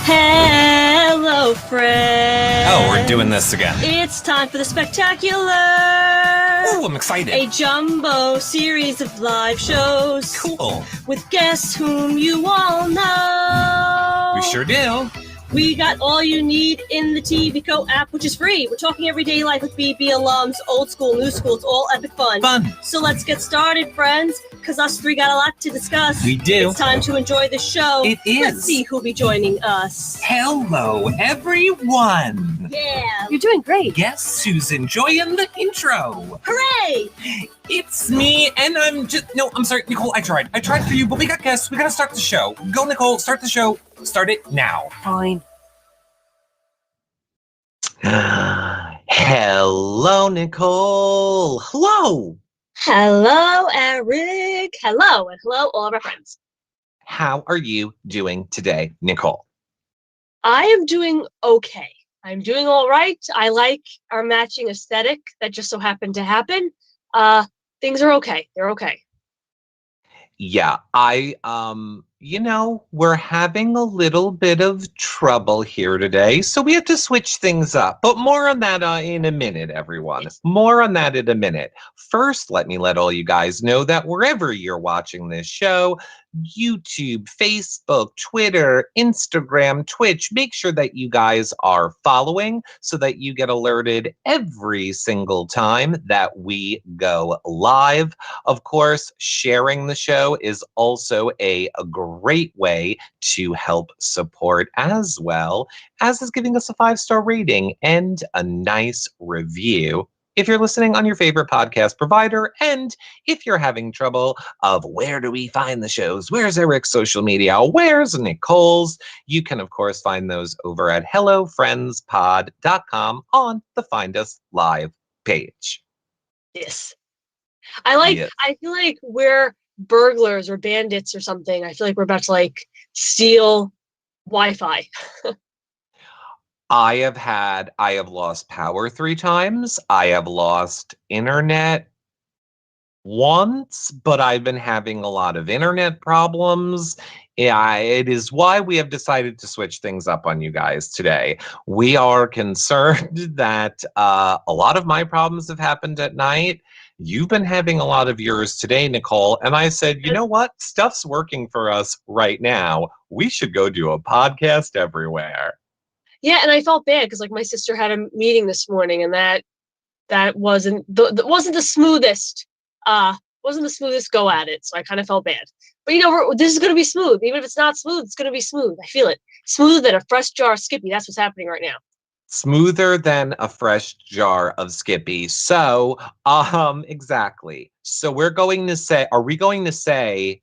Hello, friends. Oh, we're doing this again. It's time for the spectacular. Oh, I'm excited. A jumbo series of live shows. Cool. With guests whom you all know. We sure do. We got all you need in the TVCO app, which is free. We're talking everyday life with BB alums, old school, new school. It's all epic fun. So let's get started, friends, because us three got a lot to discuss. We do. It's time to enjoy the show. It is. Let's see who'll be joining us. Hello, everyone. Yeah. You're doing great. Guess who's enjoying the intro? Hooray! It's me, and I'm sorry, Nicole, I tried for you, but we got guests. We gotta start the show. Go, Nicole, start the show. Start it now. Fine. Hello, Nicole. Hello. Hello, Eric. Hello, and hello, all of our friends. How are you doing today, Nicole? I am doing okay. I'm doing all right. I like our matching aesthetic that just so happened to happen. Things are okay. They're okay. Yeah, we're having a little bit of trouble here today, so we have to switch things up. But more on that in a minute, everyone. More on that in a minute. First, let all you guys know that wherever you're watching this show, YouTube, Facebook, Twitter, Instagram, Twitch, make sure that you guys are following so that you get alerted every single time that we go live. Of course, sharing the show is also a great way to help support, as well as is giving us a 5-star rating and a nice review if you're listening on your favorite podcast provider. And if you're having trouble of where do we find the shows, where's Eric's social media, where's Nicole's, you can of course find those over at hellofriendspod.com on the Find Us Live page. Yes. I feel like we're burglars or bandits or something. I feel like we're about to steal Wi-Fi. I have lost power 3 times. I have lost internet once, but I've been having a lot of internet problems. Yeah, it is why we have decided to switch things up on you guys today. We are concerned that a lot of my problems have happened at night. You've been having a lot of yours today, Nicole. And I said, you know what? Stuff's working for us right now. We should go do a podcast everywhere. Yeah, and I felt bad because my sister had a meeting this morning, and that wasn't the smoothest go at it. So I kind of felt bad. But this is going to be smooth. Even if it's not smooth, it's going to be smooth. I feel it. Smoother than a fresh jar of Skippy. That's what's happening right now. Smoother than a fresh jar of Skippy. So, exactly. So are we going to say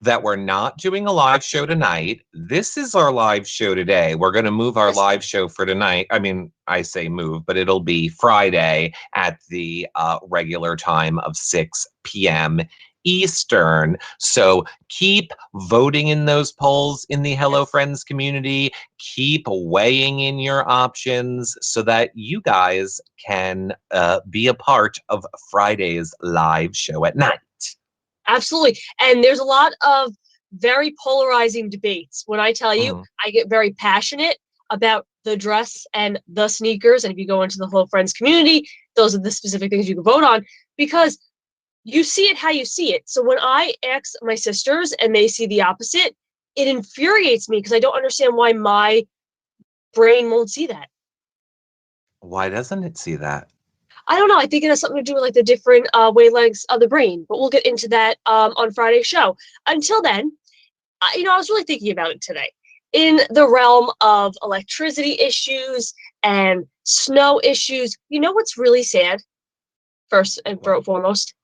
that we're not doing a live show tonight? This is our live show today. We're going to move our live show for tonight. I mean, I say move, but it'll be Friday at the regular time of 6 p.m. Eastern. So keep voting in those polls in the Hello Friends community. Keep weighing in your options so that you guys can be a part of Friday's live show at night. Absolutely. And there's a lot of very polarizing debates. When I tell you, I get very passionate about the dress and the sneakers. And if you go into the Hello Friends community, those are the specific things you can vote on, because you see it how you see it. So when I ask my sisters and they see the opposite, it infuriates me because I don't understand why my brain won't see that. Why doesn't it see that? I don't know. I think it has something to do with the different wavelengths of the brain, but we'll get into that on Friday's show. Until then, I was really thinking about it today. In the realm of electricity issues and snow issues, what's really sad? First and foremost,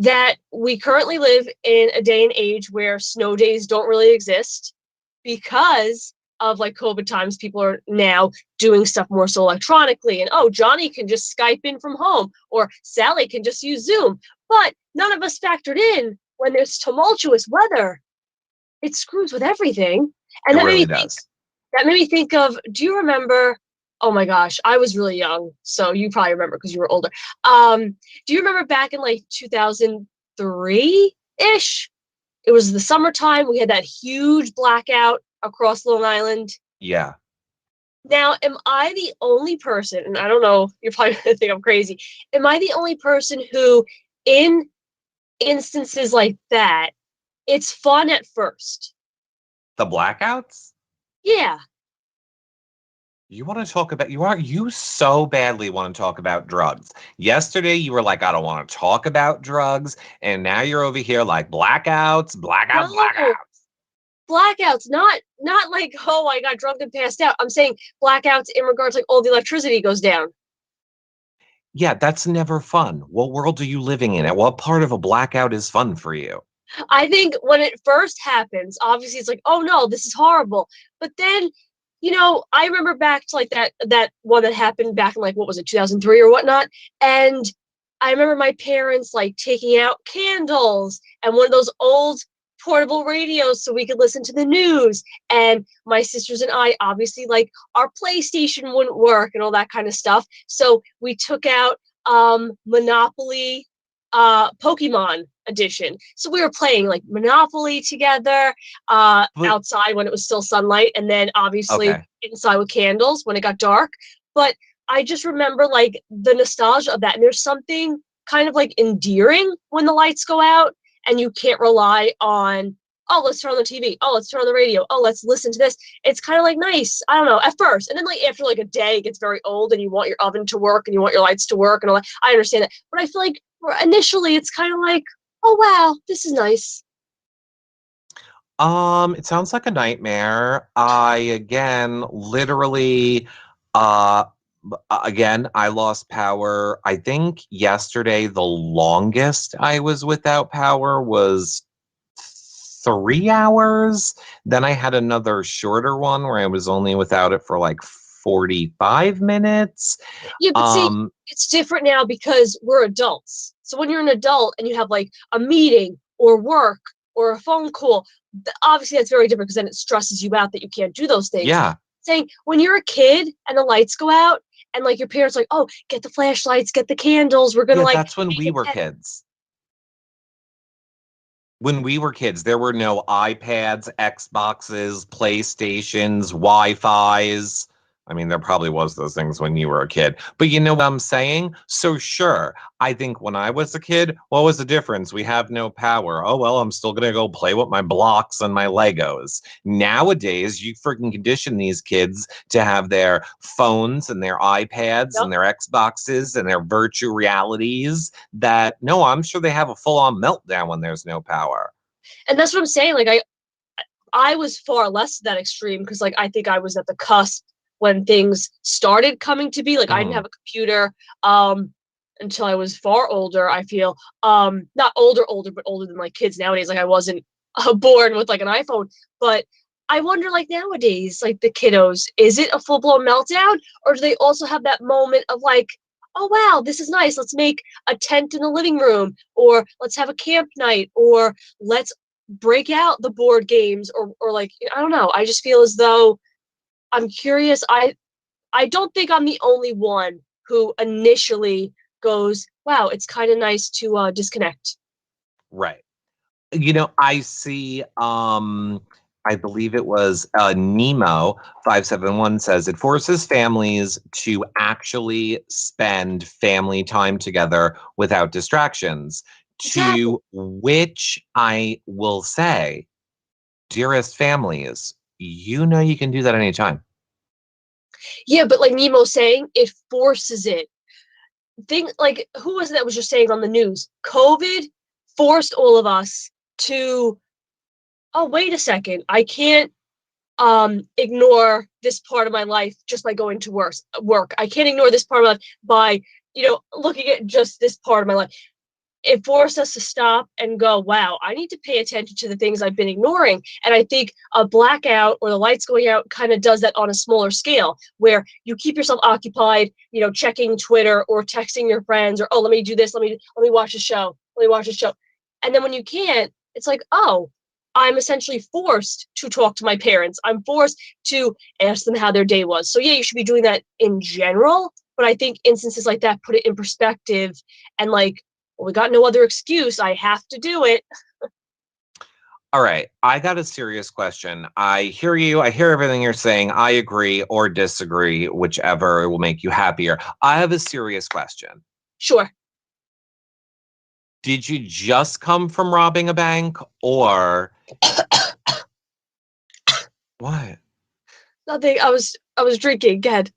that we currently live in a day and age where snow days don't really exist because of COVID times. People are now doing stuff more so electronically, and Johnny can just Skype in from home, or Sally can just use Zoom. But none of us factored in when there's tumultuous weather, it screws with everything. And that really does. That made me think of, do you remember? Oh my gosh, I was really young, so you probably remember because you were older. Do you remember back in 2003-ish? It was the summertime. We had that huge blackout across Long Island. Yeah. Now, am I the only person, and I don't know, you're probably gonna think I'm crazy, am I the only person who, in instances like that, it's fun at first? The blackouts? Yeah. You want to talk about you so badly want to talk about drugs. Yesterday you were like, I don't want to talk about drugs, and now you're over here like blackouts, blackouts, No, blackouts. blackouts, not like, oh, I got drunk and passed out. I'm saying blackouts in regards like all the electricity goes down. Yeah, that's never fun. What world are you living in? And what part of a blackout is fun for you? I think when it first happens, obviously it's like, oh no, this is horrible. But then, I remember back to like that one that happened back in like what was it, 2003 or whatnot, and I remember my parents like taking out candles and one of those old portable radios so we could listen to the news. And my sisters and I, obviously, like our PlayStation wouldn't work and all that kind of stuff. So we took out Monopoly, Pokemon edition. So we were playing like Monopoly together But outside when it was still sunlight, and then obviously okay. inside with candles when it got dark. But I just remember like the nostalgia of that. And there's something kind of like endearing when the lights go out and you can't rely on, oh, let's turn on the TV. Oh, let's turn on the radio. Oh, let's listen to this. It's kind of like nice. I don't know, at first. And then like after like a day, it gets very old and you want your oven to work and you want your lights to work and all that. I understand that. But I feel like initially it's kind of like, oh, wow, this is nice. It sounds like a nightmare. I again literally uh again I lost power. I think yesterday the longest I was without power was 3 hours. Then I had another shorter one where I was only without it for like 45 minutes. Yeah, but see, Um, it's different now because we're adults. So when you're an adult and you have like a meeting or work or a phone call, obviously that's very different because then it stresses you out that you can't do those things. yeah. Saying when you're a kid and the lights go out and like your parents are like, oh, get the flashlights, get the candles, we're gonna Yeah, like that's when make we it were kids. When we were kids, there were no iPads, Xboxes, PlayStations, Wi-Fi's. I mean, there probably was those things when you were a kid. But you know what I'm saying? So sure, I think when I was a kid, what was the difference? We have no power. Oh, well, I'm still going to go play with my blocks and my Legos. Nowadays, you freaking condition these kids to have their phones and their iPads Yep. and their Xboxes and their virtual realities that, no, I'm sure they have a full-on meltdown when there's no power. And that's what I'm saying. Like I was far less that extreme because like I think I was at the cusp when things started coming to be. Like I didn't Mhm. have a computer until I was far older, I feel. Not older, but older than like kids nowadays. Like I wasn't born with like an iPhone. But I wonder like nowadays, like the kiddos, is it a full blown meltdown? Or do they also have that moment of like, oh wow, this is nice. Let's make a tent in the living room, or let's have a camp night, or let's break out the board games, or like I don't know. I just feel as though I'm curious. I don't think I'm the only one who initially goes, wow, it's kind of nice to disconnect. Right. I see I believe it was Nemo 571 says it forces families to actually spend family time together without distractions. Exactly. To which I will say, dearest families, you know you can do that anytime. Yeah, but like Nemo saying, it forces it. Think like who was it that was just saying on the news? COVID forced all of us to, oh, wait a second. I can't ignore this part of my life just by going to work. I can't ignore this part of my life by, looking at just this part of my life. It forced us to stop and go, wow, I need to pay attention to the things I've been ignoring. And I think a blackout or the lights going out kind of does that on a smaller scale, where you keep yourself occupied, checking Twitter or texting your friends, or, oh, let me do this, let me watch a show, let me watch a show. And then when you can't, it's like, oh, I'm essentially forced to talk to my parents. I'm forced to ask them how their day was. So yeah, you should be doing that in general. But I think instances like that put it in perspective and like, well, we got no other excuse. I have to do it. All right, I got a serious question. I hear you. I hear everything you're saying. I agree or disagree, whichever will make you happier. I have a serious question. Sure. Did you just come from robbing a bank or what? Nothing. I was drinking. Go ahead.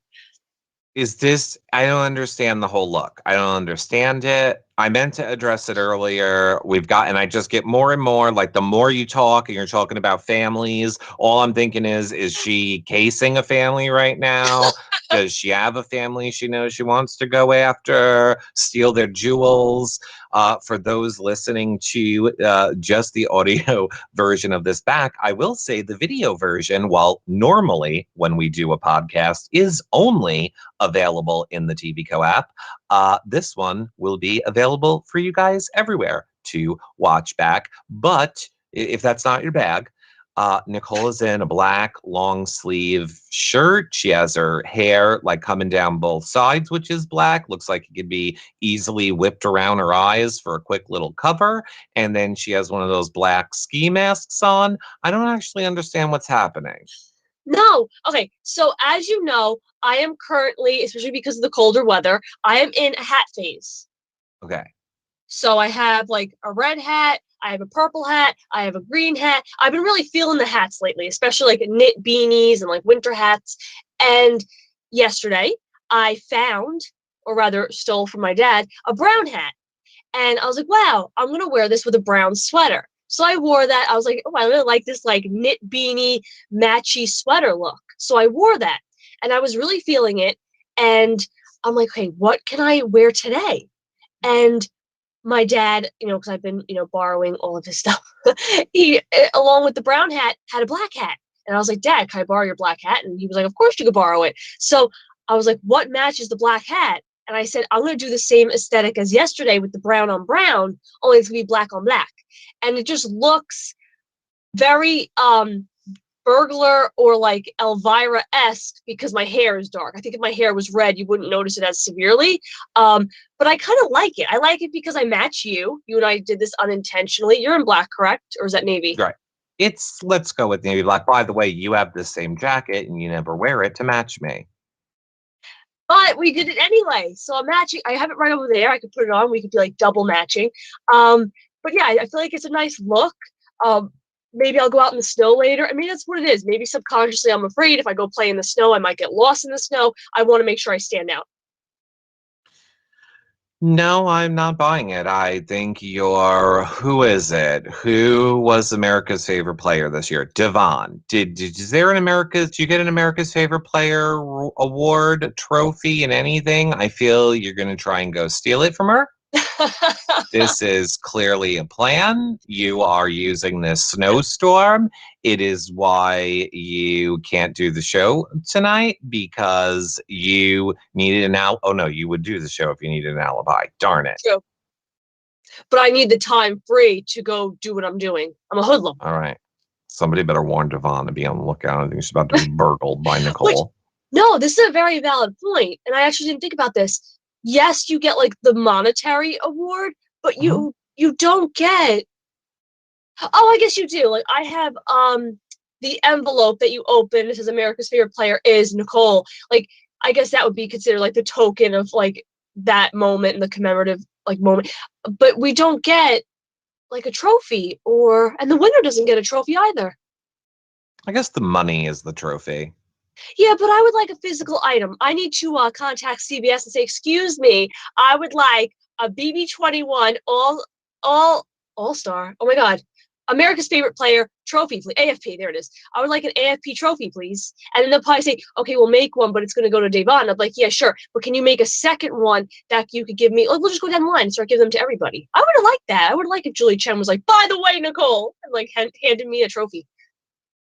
Is this, I don't understand the whole look. I don't understand it. I meant to address it earlier. And I just get more and more like the more you talk and you're talking about families, all I'm thinking is she casing a family right now? Does she have a family she knows she wants to go after, steal their jewels? For those listening to just the audio version of this back, I will say the video version, while normally when we do a podcast is only available in the TVco app, this one will be available for you guys everywhere to watch back. But if that's not your bag, Nicole is in a black long sleeve shirt. She has her hair like coming down both sides, which is black. Looks like it could be easily whipped around her eyes for a quick little cover. And then she has one of those black ski masks on. I don't actually understand what's happening. No. Okay. So as you know, I am currently, especially because of the colder weather, I am in a hat phase. Okay. So I have like a red hat, I have a purple hat, I have a green hat. I've been really feeling the hats lately, especially like knit beanies and like winter hats. And yesterday I found, or rather stole from my dad, a brown hat. And I was like, wow, I'm gonna wear this with a brown sweater. So I wore that. I was like, oh, I really like this like knit beanie matchy sweater look. So I wore that and I was really feeling it. And I'm like, okay, what can I wear today? And my dad, because I've been, borrowing all of his stuff, he, along with the brown hat, had a black hat. And I was like, Dad, can I borrow your black hat? And he was like, of course you could borrow it. So I was like, what matches the black hat? And I said, I'm going to do the same aesthetic as yesterday with the brown on brown, only it's going to be black on black. And it just looks very burglar or like Elvira-esque because my hair is dark. I think if my hair was red, you wouldn't notice it as severely. But I kind of like it. I like it because I match you. You and I did this unintentionally. You're in black, correct? Or is that navy? Right. Let's go with navy black. By the way, you have the same jacket and you never wear it to match me. But we did it anyway. So I'm matching. I have it right over there. I could put it on. We could be like double matching. But yeah, I feel like it's a nice look. Maybe I'll go out in the snow later. I mean, that's what it is. Maybe subconsciously I'm afraid if I go play in the snow, I might get lost in the snow. I want to make sure I stand out. No, I'm not buying it. I think who is it? Who was America's favorite player this year? Devon. Is there did you get an America's favorite player award, trophy, and anything? I feel you're going to try and go steal it from her. This is clearly a plan. You are using this snowstorm. It is why you can't do the show tonight because you needed an alibi. Oh, no, you would do the show if you needed an alibi. Darn it. True. But I need the time free to go do what I'm doing. I'm a hoodlum. All right. Somebody better warn Devon to be on the lookout. I think she's about to be burgled by Nicole. No, this is a very valid point, and I actually didn't think about this. Yes, you get like the monetary award, but you don't get. Oh, I guess you do. Like I have the envelope that you open. It says America's favorite player is Nicole. Like I guess that would be considered like the token of like that moment and the commemorative like moment. But we don't get like a trophy and the winner doesn't get a trophy either. I guess the money is the trophy. Yeah, but I would like a physical item. I need to contact CBS and say, excuse me, I would like a BB21 all-star. Oh my God. America's favorite player trophy, please. AFP, there it is. I would like an AFP trophy, please. And then they'll probably say, okay, we'll make one, but it's going to go to Devon. I'm like, yeah, sure. But can you make a second one that you could give me? Like, we'll just go down the line and start giving them to everybody. I would have liked that. I would like if Julie Chen was like, by the way, Nicole, and like handed me a trophy.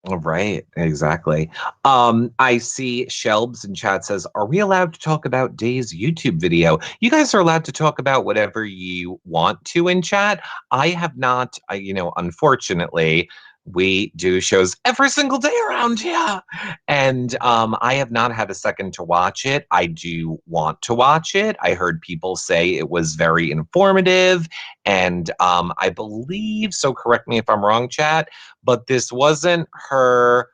Right, exactly. I see Shelbs in chat says, are we allowed to talk about Day's YouTube video? You guys are allowed to talk about whatever you want to in chat. I have not, unfortunately, We do shows every single day around here. And I have not had a second to watch it. I do want to watch it. I heard people say it was very informative. And I believe, so correct me if I'm wrong, chat, but this wasn't her.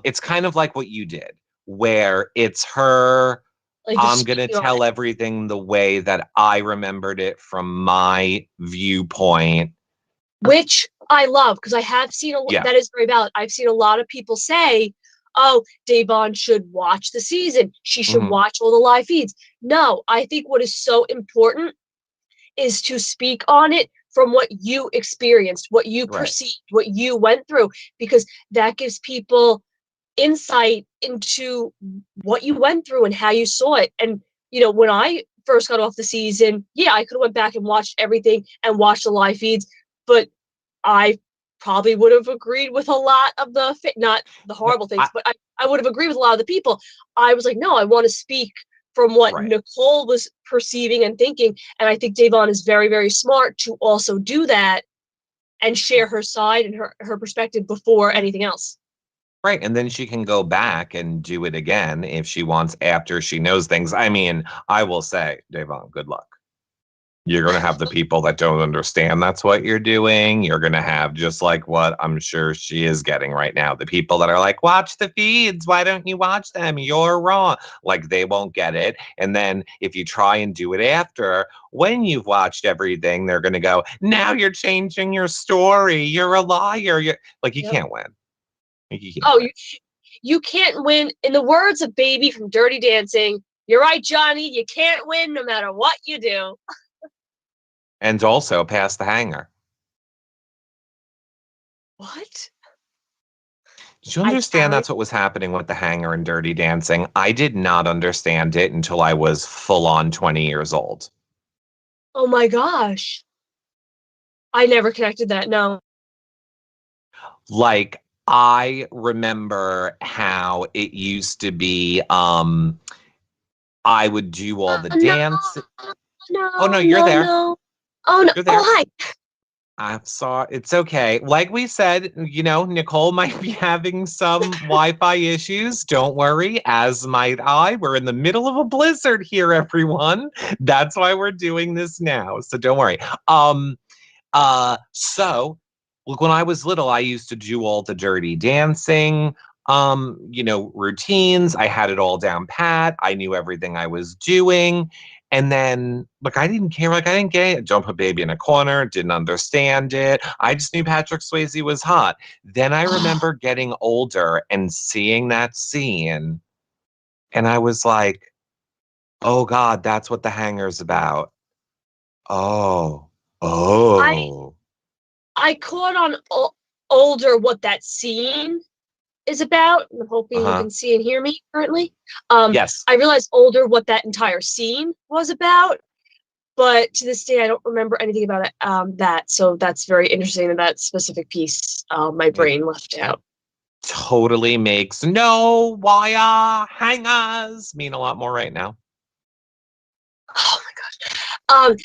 It's kind of like what you did, where it's her. Like just I'm going to speaking on tell it, everything the way that I remembered it from my viewpoint. which I love because I have seen Yeah. that is very valid. I've seen a lot of people say, "Oh, Davon should watch the season. She should Mhm. watch all the live feeds." No, I think what is so important is to speak on it from what you experienced, what you Right. perceived, what you went through, because that gives people insight into what you went through and how you saw it. And when I first got off the season, yeah, I could have went back and watched everything and watched the live feeds, but I probably would have agreed with a lot of not the No, horrible things, but I would have agreed with a lot of the people. I was like, no, I want to speak from what right. Nicole was perceiving and thinking. And I think Davon is very, very smart to also do that and share her side and her perspective before anything else. Right. And then she can go back and do it again if she wants after she knows things. I mean, I will say, Davon, good luck. You're going to have the people that don't understand that's what you're doing. You're going to have just like what I'm sure she is getting right now. The people that are like, watch the feeds. Why don't you watch them? You're wrong. Like they won't get it. And then if you try and do it after, when you've watched everything, they're going to go, now you're changing your story. You're a liar. You're like, you Yep. can't win. You can't Oh, win. you can't win. In the words of Baby from Dirty Dancing, you're right, Johnny. You can't win no matter what you do. And also pass the hanger. What? Did you I understand carry. that's what was happening with the hanger and Dirty Dancing? I did not understand it until I was full on 20 years old. Oh my gosh. I never connected that. No. Like, I remember how it used to be, I would do all the No, dance. Oh, no, no, you're no, there. no. Oh no. You're Oh there. hi. I'm sorry. It's okay. Like we said, Nicole might be having some Wi-Fi issues. Don't worry, as might I. We're in the middle of a blizzard here, everyone. That's why we're doing this now. So don't worry. So look, when I was little, I used to do all the Dirty Dancing, routines. I had it all down pat. I knew everything I was doing. And then, look, I didn't care. Like, I didn't get it. Don't put baby in a corner. Didn't understand it. I just knew Patrick Swayze was hot. Then I remember getting older and seeing that scene. And I was like, oh, God, that's what the hanger's about. Oh, I oh. I caught on older what that scene is about. I'm hoping you Uh-huh. can see and hear me currently. Yes. I realized older what that entire scene was about, but to this day I don't remember anything about it. That so that's very interesting that specific piece. My It brain left out. totally makes no wire hangers mean a lot more right now. Oh my gosh.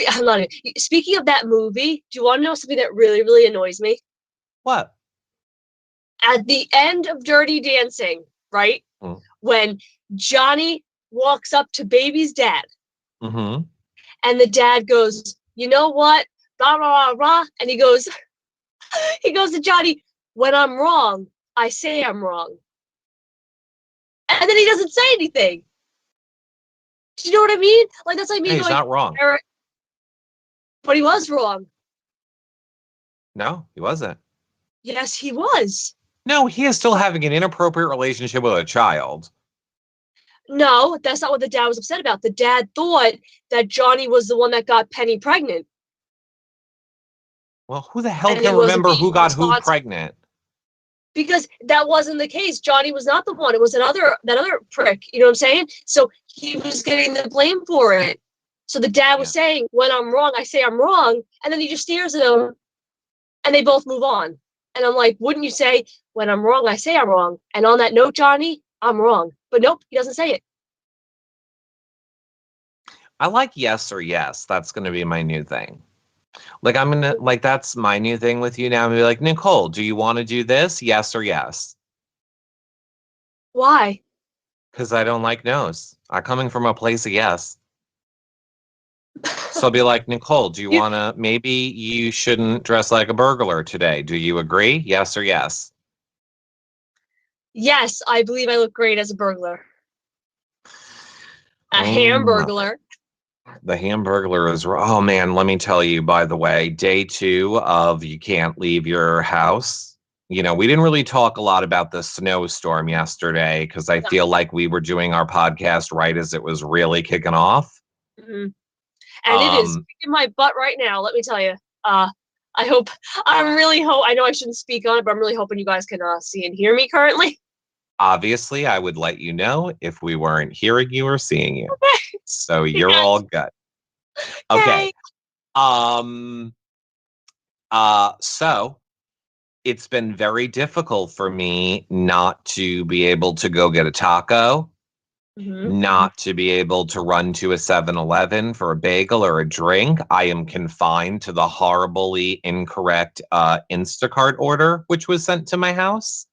I'm not even, speaking of that movie, do you want to know something that really, really annoys me? What? At the end of Dirty Dancing, right? Mm. When Johnny walks up to Baby's dad, Mm-hmm. and the dad goes, "You know what? Rah rah rah rah," and he goes, he goes to Johnny, "When I'm wrong, I say I'm wrong," and then he doesn't say anything. Do you know what I mean? Like that's like Hey, me he's going, not wrong. Eric, but he was wrong. No, he wasn't. Yes, he was. No, he is still having an inappropriate relationship with a child. No, that's not what the dad was upset about. The dad thought that Johnny was the one that got Penny pregnant, Well, who the hell and he can wasn't remember being who got who responsible. pregnant? Because that wasn't the case. Johnny was not the one. It was that other prick. You know what I'm saying? So he was getting the blame for it. So the dad was Yeah. saying, "When I'm wrong, I say I'm wrong," and then he just stares at him, and they both move on. And I'm like, wouldn't you say, "When I'm wrong, I say I'm wrong"? And on that note, Johnny, I'm wrong. But nope, he doesn't say it. I like yes or yes. That's going to be my new thing. Like I'm gonna like that's my new thing with you now. I'm gonna be like, Nicole, do you want to do this? Yes or yes? Why? Because I don't like no's. I'm coming from a place of yes. So I'll be like, Nicole, do you You, wanna maybe you shouldn't dress like a burglar today? Do you agree? Yes or yes? yes, I believe I look great as a burglar. A Oh, hamburglar. the Hamburglar is. Oh man, let me tell you. By the way, day 2 of you can't leave your house. We didn't really talk a lot about the snowstorm yesterday because I feel like we were doing our podcast right as it was really kicking off. Mm-hmm. And it is Um, kicking my butt right now. Let me tell you. I hope. I know I shouldn't speak on it, but I'm really hoping you guys can see and hear me currently. Obviously, I would let you know if we weren't hearing you or seeing you. So you're all Yes. good. Okay. Okay. Um. So it's been very difficult for me not to be able to go get a taco, Mm-hmm. not to be able to run to a 7-Eleven for a bagel or a drink. I am confined to the horribly incorrect Instacart order, which was sent to my house.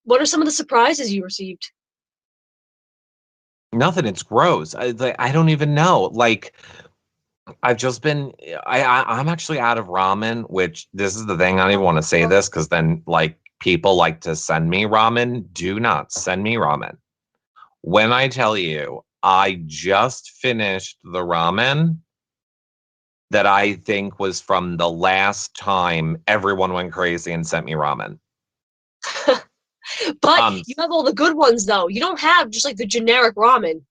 What are some of the surprises you received? Nothing. It's gross. I don't even know. Like, I've just been. I'm actually out of ramen. Which this is the thing. I don't even want to say this because then like people like to send me ramen. Do not send me ramen. When I tell you, I just finished the ramen that I think was from the last time everyone went crazy and sent me ramen. But Um, you have all the good ones though. You don't have just like the generic ramen.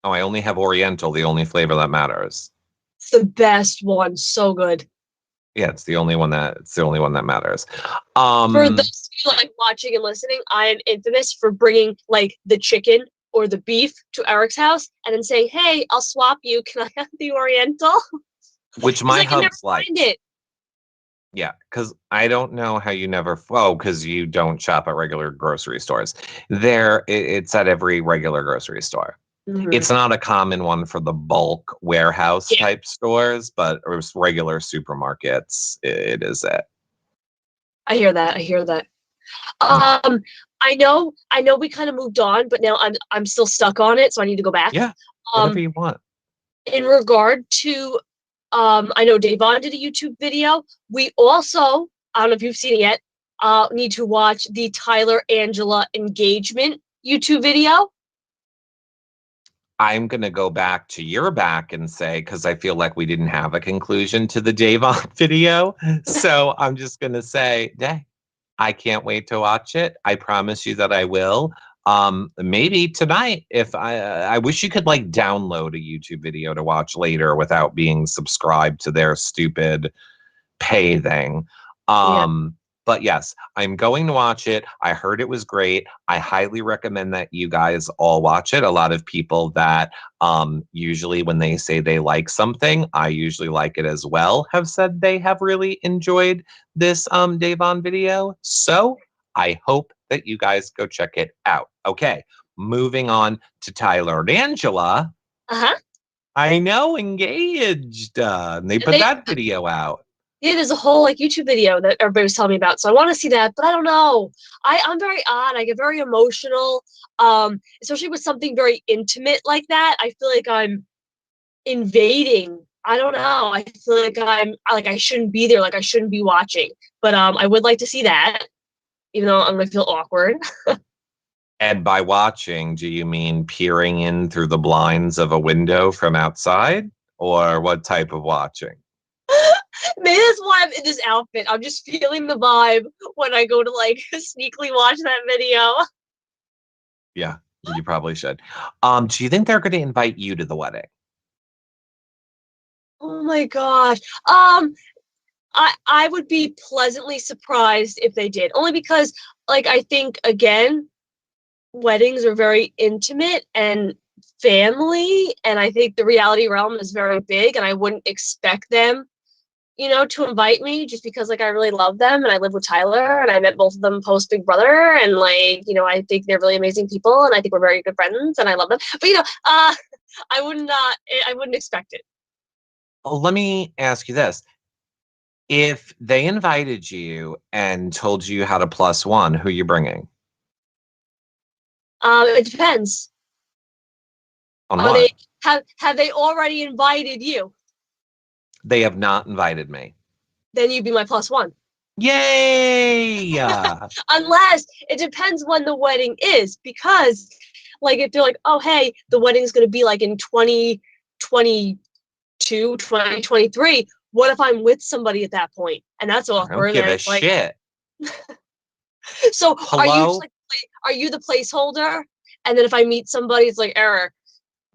oh, I only have Oriental, the only flavor that matters. It's the best one. So good. Yeah, it's the only one that matters. For Um, those of you like watching and listening, I am infamous for bringing like the chicken or the beef to Eric's house and then saying, "Hey, I'll swap you. Can I have the Oriental?" which Because my I can never hubs like. find it. Yeah, because I don't know how you never. Oh, because you don't shop at regular grocery stores. It's at every regular grocery store. Mm-hmm. It's not a common one for the bulk warehouse Yeah, type stores, but regular supermarkets, it is it. I hear that. I hear that. Mm. Um, I know we kind of moved on, but now I'm still stuck on it, so I need to go back. Yeah, whatever Um, you want. in regard to, I know Davon did a YouTube video. We also, I don't know if you've seen it yet, need to watch the Tyler Angela engagement YouTube video. I'm going to go back to your back and say, because I feel like we didn't have a conclusion to the Davon video. So I'm just going to say, hey, I can't wait to watch it. I promise you that I will. Maybe tonight if I wish you could like download a YouTube video to watch later without being subscribed to their stupid pay thing. Yeah, But yes, I'm going to watch it. I heard it was great. I highly recommend that you guys all watch it. A lot of people that usually when they say they like something, I usually like it as well, have said they have really enjoyed this Davon video. So I hope that you guys go check it out. Okay, moving on to Tyler and Angela. uh-huh. I know, engaged. And they put They that video out. Yeah, there's a whole like YouTube video that everybody was telling me about. So I want to see that, but I don't know. I'm very odd. I get very emotional. Especially with something very intimate like that. I feel like I'm invading. I don't know. I feel like I shouldn't be there, like I shouldn't be watching. But I would like to see that, even though I'm gonna feel awkward. And by watching, do you mean peering in through the blinds of a window from outside? Or what type of watching? Maybe that's why I'm in this outfit. I'm just feeling the vibe when I go to like sneakily watch that video. Yeah, you probably should. Do you think they're going to invite you to the wedding? Oh my gosh. I would be pleasantly surprised if they did. Only because like I think again, weddings are very intimate and family, and I think the reality realm is very big, and I wouldn't expect them, to invite me just because like I really love them and I live with Tyler and I met both of them post Big Brother, and like, I think they're really amazing people and I think we're very good friends and I love them. But I wouldn't expect it. let me ask you this. If they invited you and told you how to plus one, who you bringing? It depends. On Are they what? have they already invited you? They have not invited me. Then you'd be my plus one. Yay! Unless it depends when the wedding is, because like if they're like, oh hey, the wedding's gonna be like in 2022, 2023. What if I'm with somebody at that point? And that's I don't awkward. give And a it's like, shit. so are you just Hello? like, are you the placeholder? And then if I meet somebody, it's like, Eric,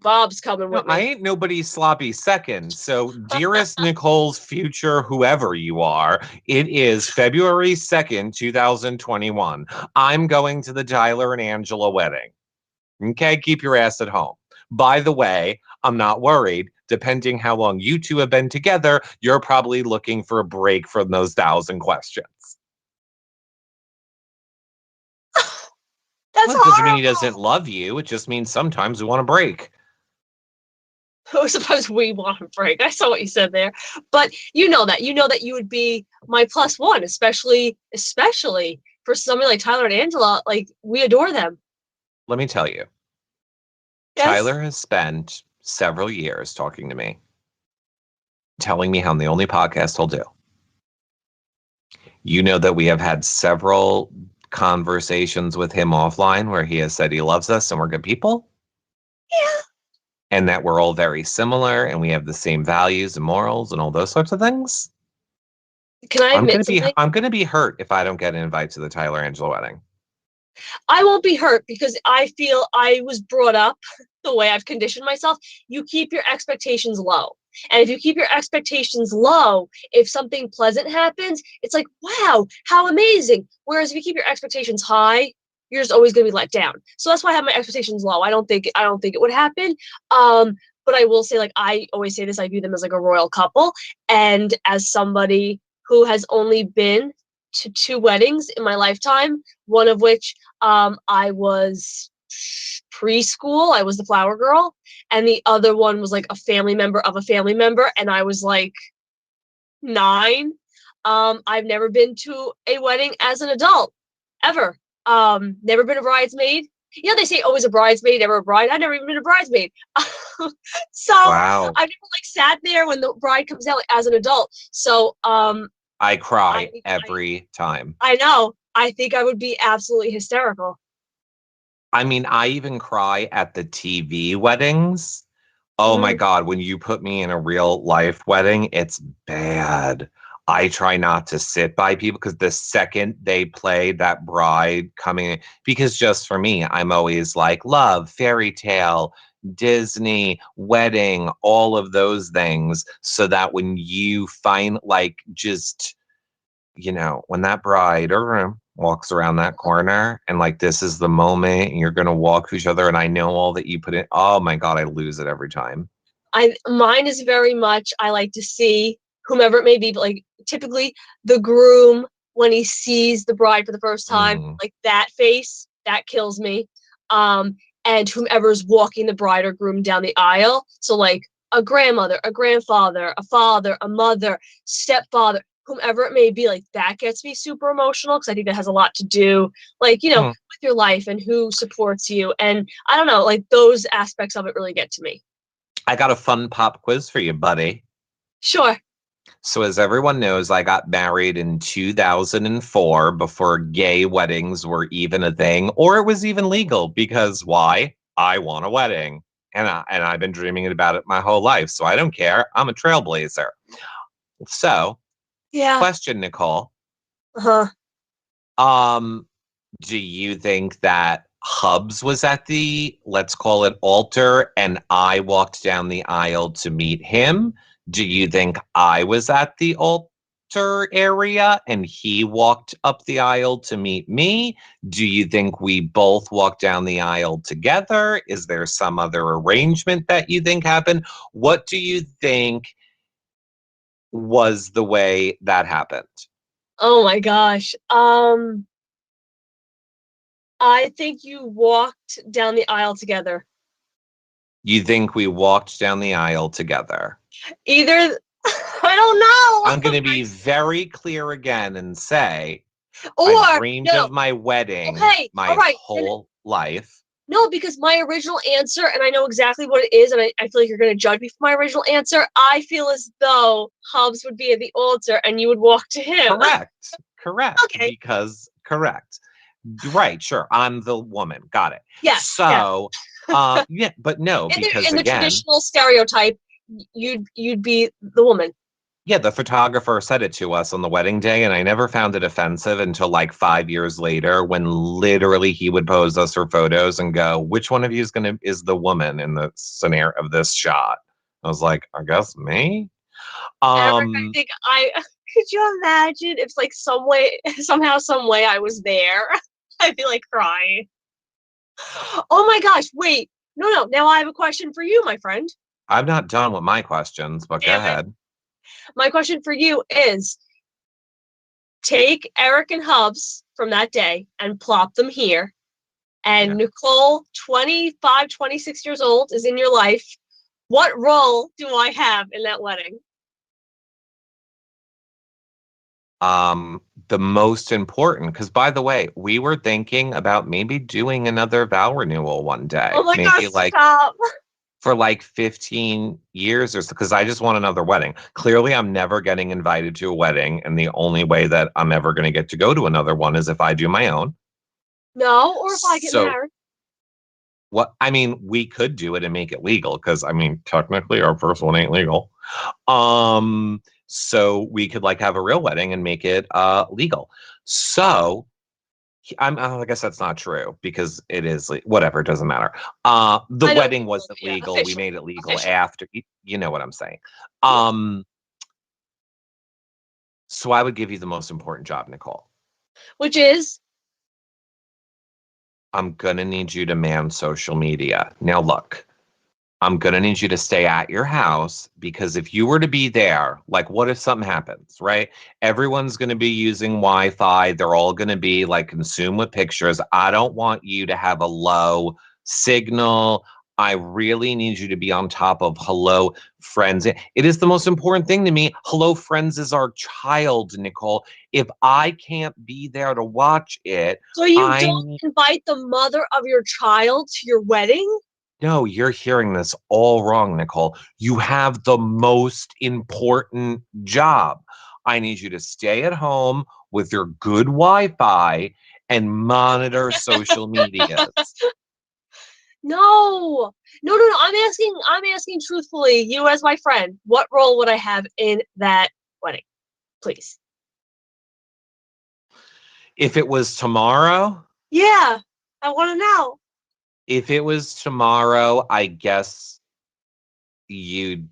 Bob's coming No, with I me. ain't nobody's sloppy second. So, dearest Nicole's future, whoever you are, it is February 2nd, 2021. I'm going to the Tyler and Angela wedding. Okay, keep your ass at home. By the way, I'm not worried. Depending how long you two have been together, you're probably looking for a break from those 1,000 questions. That's Well, it doesn't mean he doesn't horrible. love you. It just means sometimes we want a break. I suppose we want a break. I saw what you said there, but you know that you would be my plus one, especially for somebody like Tyler and Angela. Like we adore them. Let me tell you, Yes. Tyler has spent several years talking to me, telling me how I'm the only podcast he'll do. You know that we have had several conversations with him offline where he has said he loves us and we're good people Yeah. and that we're all very similar and we have the same values and morals and all those sorts of things. Can I admit something? I'm gonna be hurt if I don't get an invite to the Tyler Angela wedding. I won't be hurt because I feel I was brought up the way I've conditioned myself. You keep your expectations low. And if you keep your expectations low, if something pleasant happens, it's like, wow, how amazing. Whereas if you keep your expectations high, you're just always going to be let down. So that's why I have my expectations low. I don't think it would happen. But I will say, like I always say this, I view them as like a royal couple. And as somebody who has only been to two weddings in my lifetime, one of which I was preschool, I was the flower girl, and the other one was like a family member of a family member, and I was like 9. I've never been to a wedding as an adult, ever. Never been a bridesmaid. You know, they say always a bridesmaid, never a bride. I've never even been a bridesmaid. So Wow. I've never like sat there when the bride comes out like, as an adult. So I I, cry I every time. I know. I think I would be absolutely hysterical. I mean, I even cry at the TV weddings. Oh my Mhm. God, when you put me in a real life wedding, it's bad. I try not to sit by people because the second they play that bride coming in, because just for me, I'm always like love, fairy tale, Disney, wedding, all of those things. So that when you find like just when that bride or groom walks around that corner and like this is the moment and you're gonna walk to each other and I know all that you put in. Oh my God, I lose it every time. I mine is very much I like to see whomever it may be, but like typically the groom when he sees the bride for the first time, Mhm. like that face, that kills me. And whomever's walking the bride or groom down the aisle. So like a grandmother, a grandfather, a father, a mother, stepfather, whomever it may be, like that gets me super emotional because I think that has a lot to do, like, Hmm. with your life and who supports you. And I don't know, like those aspects of it really get to me. I got a fun pop quiz for you, buddy. Sure. So, as everyone knows, I got married in 2004 before gay weddings were even a thing or it was even legal because why? I want a wedding. And I've been dreaming about it my whole life. So, I don't care. I'm a trailblazer. So, Yeah. question, Nicole. Uh-huh. Um, do you think that Hubs was at the, let's call it altar, and I walked down the aisle to meet him? Do you think I was at the altar area and he walked up the aisle to meet me? Do you think we both walked down the aisle together? Is there some other arrangement that you think happened? What do you think was the way that happened? Oh my gosh. I think you walked down the aisle together. You think we walked down the aisle together? Either I don't know. I'm going to be very clear again and say I've Or dreamed no. of my wedding Okay. All my right. whole life. No, because my original answer, and I know exactly what it is, and I feel like you're going to judge me for my original answer. I feel as though Hobbs would be at the altar and you would walk to him. Correct. Correct. Okay. Correct. Right, sure. I'm the woman. Got it. Yes. Yeah. So, yeah, but no, because In the again, traditional stereotype, you'd be the woman. yeah, the photographer said it to us on the wedding day, and I never found it offensive until like 5 years later, when literally he would pose us for photos and go, "Which one of you is the woman in the scenario of this shot?" I was like, "I guess me." Eric, I Um, think I could you imagine if like some way somehow some way I was there. I'd be like crying. Oh my gosh, wait. No, now I have a question for you, my friend. I'm not done with my questions, but go Damn it. ahead. My question for you is take Eric and Hubs from that day and plop them here. And Yeah. Nicole, 25, 26 years old, is in your life. What role do I have in that wedding? The most important, because by the way, we were thinking about maybe doing another vow renewal one Oh day, my gosh, maybe like stop. for like 15 years or so, because I just want another wedding. Clearly, I'm never getting invited to a wedding, and the only way that I'm ever going to get to go to another one is if I do my own. No, or if I get So, married. what I mean, we could do it and make it legal, because I mean, technically, our first one ain't legal. So we could like have a real wedding and make it legal. So I guess that's not true because it is whatever, it doesn't matter. The I know. wedding wasn't Yeah, legal. We official. made it legal Official. after. You know what I'm saying. Yeah. Um, so I would give you the most important job, Nicole. Which is I'm gonna need you to man social media. Now look, I'm gonna need you to stay at your house, because if you were to be there, like what if something happens, right? Everyone's gonna be using Wi-Fi. They're all gonna be like consumed with pictures. I don't want you to have a low signal. I really need you to be on top of Hello Friends. It is the most important thing to me. Hello Friends is our child, Nicole. If I can't be there to watch it, so you I don't invite the mother of your child to your wedding? no, you're hearing this all wrong, Nicole. You have the most important job. I need you to stay at home with your good Wi-Fi and monitor social medias. No. I'm asking truthfully, you as my friend, what role would I have in that wedding? Please. If it was tomorrow, Yeah, I want to know. I guess you'd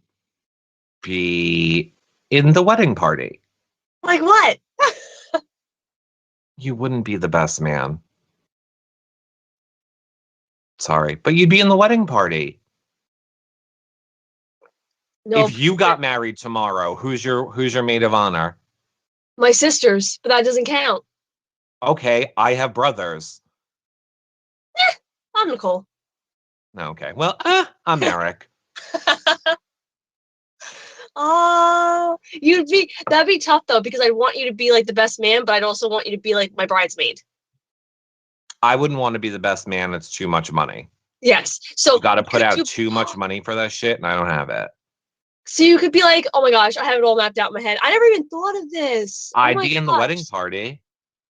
be in the wedding party. Like what? You wouldn't be the best man. Sorry, but you'd be in the wedding party. No, If you got married tomorrow, who's your maid of honor? my sisters, but that doesn't count. Okay, I have brothers. I'm Nicole. Okay, well, I'm Eric. Oh, that'd be tough though, because I want you to be like the best man, but I'd also want you to be like my bridesmaid. I wouldn't want to be the best man. It's too much money. Yes. You got to put out too much money for that shit, and I don't have it. So you could be like, oh my gosh, I have it all mapped out in my head. I never even thought of this. Oh I'd my be in the gosh. wedding party.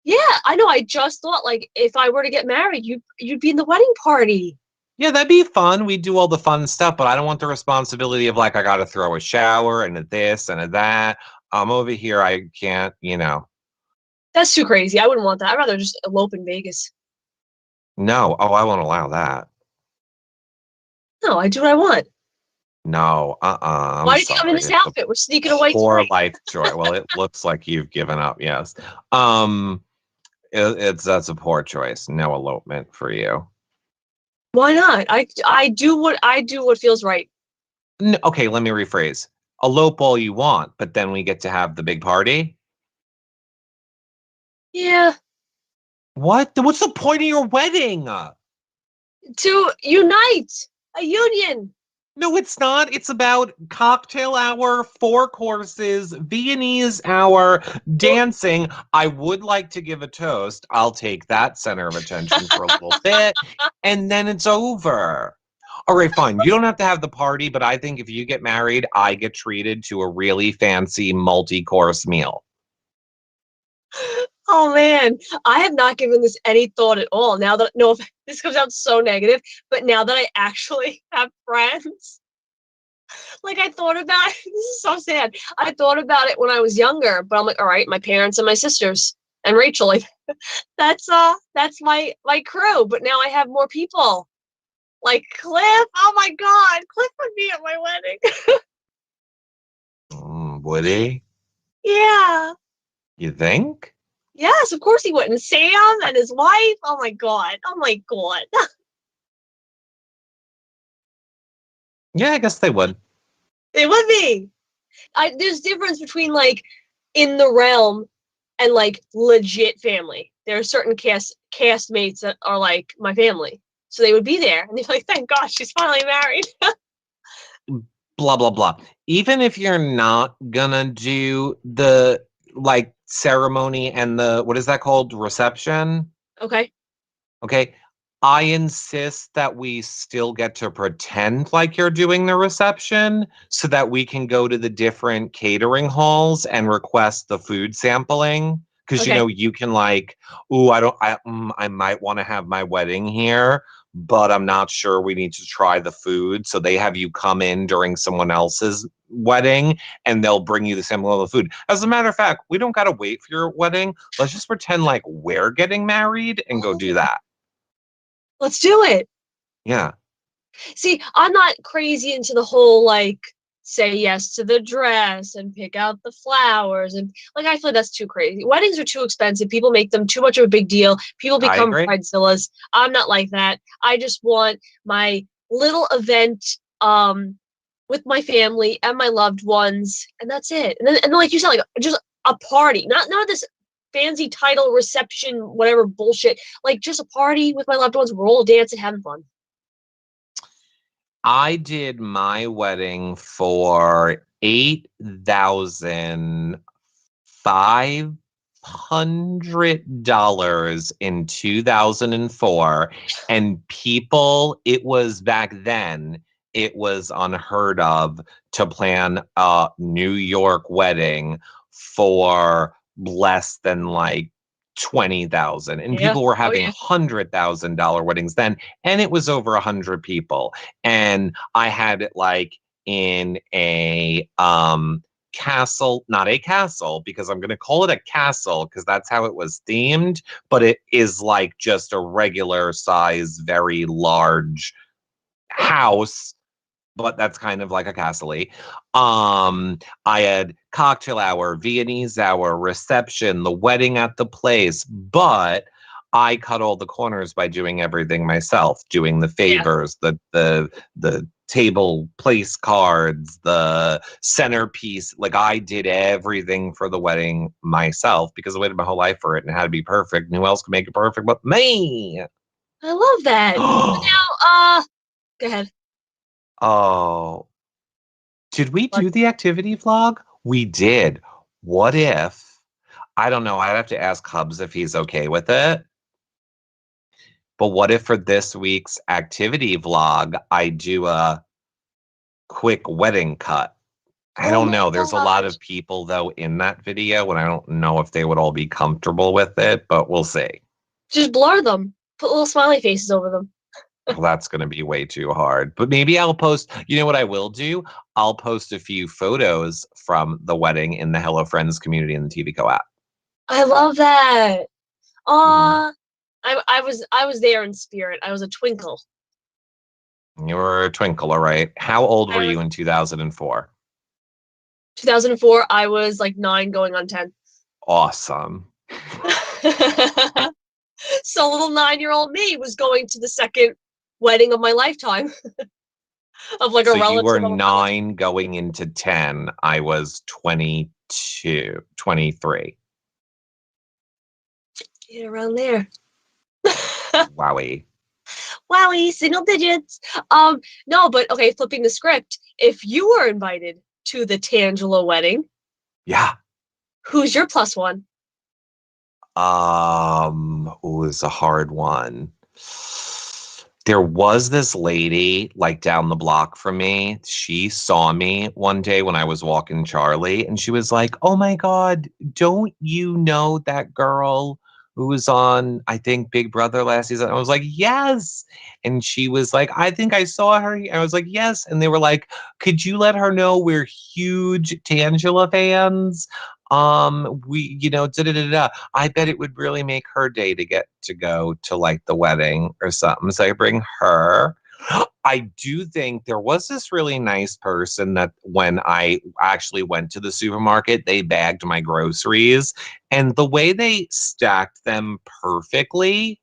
Yeah, I know. I just thought like if I were to get married, you'd be in the wedding party. Yeah, that'd be fun. We'd do all the fun stuff, but I don't want the responsibility of like I got to throw a shower and a this and a that. I'm over here. I can't. That's too crazy. I wouldn't want that. I'd rather just elope in Vegas. No. Oh, I won't allow that. No, I do what I want. No. I'm Why do you think I'm in sorry. this It's a outfit? We're sneaking away poor tonight. life choice. Well, it looks like you've given up. Yes. That's a poor choice. No elopement for you. Why not? I do what feels right. Okay, let me rephrase. Elope all you want, but then we get to have the big party. Yeah. What? What's the point of your wedding? To unite. a union. No, it's not. It's about cocktail hour, 4 courses, Viennese hour, dancing. I would like to give a toast. I'll take that center of attention for a little bit, and then it's over. All right, fine. You don't have to have the party, but I think if you get married, I get treated to a really fancy multi-course meal. Oh man, I have not given this any thought at all. Now that no, this comes out so negative, but now that I actually have friends, like I thought about this is so sad. I thought about it when I was younger, but I'm like, all right, my parents and my sisters and Rachel, like that's my crew. But now I have more people. Like Cliff, oh my God, Cliff would be at my wedding. Would he? Yeah. You think? Yes, of course he would. And Sam and his wife. Oh my God. Oh my God. Yeah, I guess they would. It would be. There's difference between like in the realm and like legit family. There are certain castmates that are like my family. So they would be there and they're like, thank gosh, she's finally married. Blah blah blah. Even if you're not gonna do the like ceremony and the what is that called? Reception? Okay. Okay. I insist that we still get to pretend like you're doing the reception so that we can go to the different catering halls and request the food sampling. Because Okay. you can like, ooh, I might want to have my wedding here, but I'm not sure we need to try the food. So they have you come in during someone else's wedding and they'll bring you the sample of the food. As a matter of fact, we don't gotta wait for your wedding. Let's just pretend like we're getting married and go do Oh, that. let's do it. Yeah. See, I'm not crazy into the whole like say yes to the dress and pick out the flowers and like I feel like that's too crazy. Weddings are too expensive. People make them too much of a big deal. People I become agree. bridezillas. I'm not like that. I just want my little event with my family and my loved ones and that's it. And then like you said like just a party. Not this fancy title reception whatever bullshit. Like just a party with my loved ones. We're all dancing having fun. I did my wedding for $8,500 in 2004. And people, it was back then, it was unheard of to plan a New York wedding for less than like 20,000. And Yeah. people were Oh having yeah. $100,000 weddings then, and it was over 100 people. And I had it like in a castle, not a castle, because I'm going to call it a castle because that's how it was themed, but it is like just a regular size, very large house, but that's kind of like a castle. I had cocktail hour, Viennese hour, reception, the wedding at the place, but I cut all the corners by doing everything myself, doing the Yeah. favors, the table place cards, the centerpiece. Like I did everything for the wedding myself because I waited my whole life for it and it had to be perfect. And who else could make it perfect but me? I love that. So now, go ahead. Oh, did we What? do the activity vlog? We did. What if, I don't know, I'd have to ask Hubs if he's okay with it. But what if for this week's activity vlog, I do a quick wedding cut? I Oh don't my know. There's a lot gosh. of people, though, in that video, and I don't know if they would all be comfortable with it, but we'll see. Just blur them. Put little smiley faces over them. Well, that's going to be way too hard. But maybe I'll post, you know what I will do? I'll post a few photos from the wedding in the Hello Friends community in the TV Co app. I love that. Mhm. Aw. I was there in spirit. I was a twinkle. You were a twinkle, all right. How old I were was you in 2004? 2004, I was like 9 going on 10. Awesome. So little 9-year-old me was going to the second wedding of my lifetime of like a So you were relative of a relative. 9 going into 10. I was 22, 23. Yeah, around there. Wowie. Wowie, single digits. No, but okay, flipping the script. If you were invited to the Tangela wedding, Yeah. who's your plus one? Ooh, it's a hard one. There was this lady like down the block from me. She saw me one day when I was walking Charlie, and she was like, "Oh my God, don't you know that girl who was on, I think, Big Brother last season?" I was like, "Yes." And she was like, "I think I saw her." And I was like, "Yes." And they were like, "Could you let her know we're huge Tangela fans? We, da da da da. I bet it would really make her day to get to go to like the wedding or something." So I bring her. I do think there was this really nice person that when I actually went to the supermarket, they bagged my groceries, and the way they stacked them perfectly,